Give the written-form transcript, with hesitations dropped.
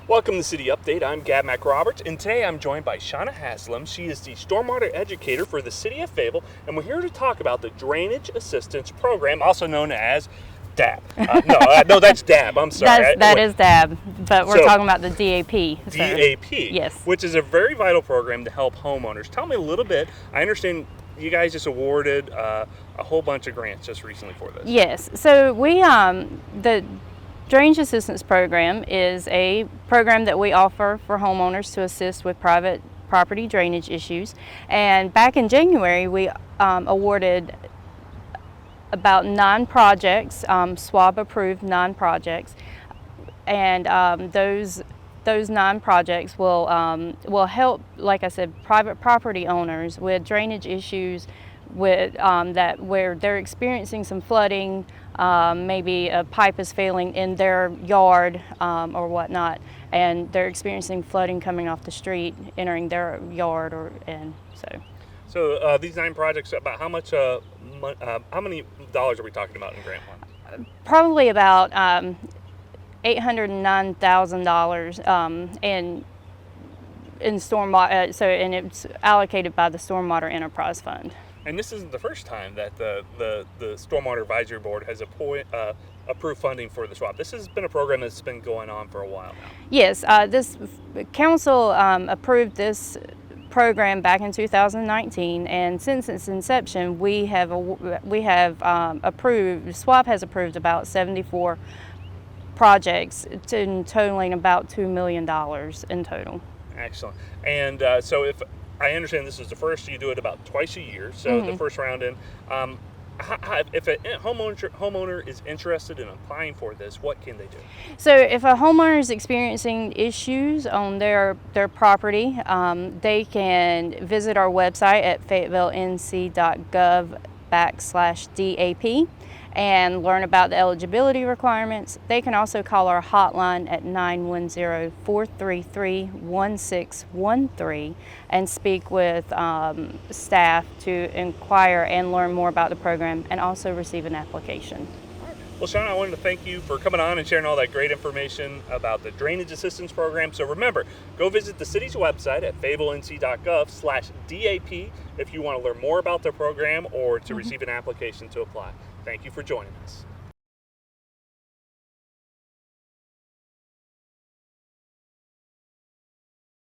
Welcome to City Update. I'm Gab McRoberts, and today I'm joined by Shauna Haslam. She is the stormwater educator for the City of Fayetteville, and we're here to talk about the Drainage Assistance Program, also known as DAB. No, that's DAB. I'm sorry. That is DAB, but we're talking about the DAP. DAP, yes, which is a very vital program to help homeowners. Tell me a little bit. I understand you guys just awarded a whole bunch of grants just recently for this. Yes. So we the Drainage Assistance Program is a program that we offer for homeowners to assist with private property drainage issues. And back in January, we awarded about 9 projects, SWAB-approved 9 projects, and those 9 projects will help, like I said, private property owners with drainage issues with where they're experiencing some flooding. Maybe a pipe is failing in their yard or whatnot, and they're experiencing flooding coming off the street, entering their yard, So these 9 projects, about how much, how many dollars are we talking about in grant funds? Probably about $809,000 in stormwater. And it's allocated by the Stormwater Enterprise Fund. And this isn't the first time that the Stormwater Advisory Board has approved funding for the SWAB. This has been a program that's been going on for a while now. Yes, this council approved this program back in 2019, and since its inception, we have approved. SWAB has approved about 74 projects, totaling about $2 million in total. Excellent. And so if I understand this is the first, you do it about twice a year. So the first round in. If a homeowner is interested in applying for this, what can they do? So if a homeowner is experiencing issues on their property, they can visit our website at fayettevillenc.gov/DAP and learn about the eligibility requirements. They can also call our hotline at 910-433-1613 and speak with staff to inquire and learn more about the program and also receive an application. Well, Shauna, I wanted to thank you for coming on and sharing all that great information about the Drainage Assistance Program. So remember, go visit the city's website at fayettevillenc.gov/DAP if you want to learn more about the program or to receive an application to apply. Thank you for joining us.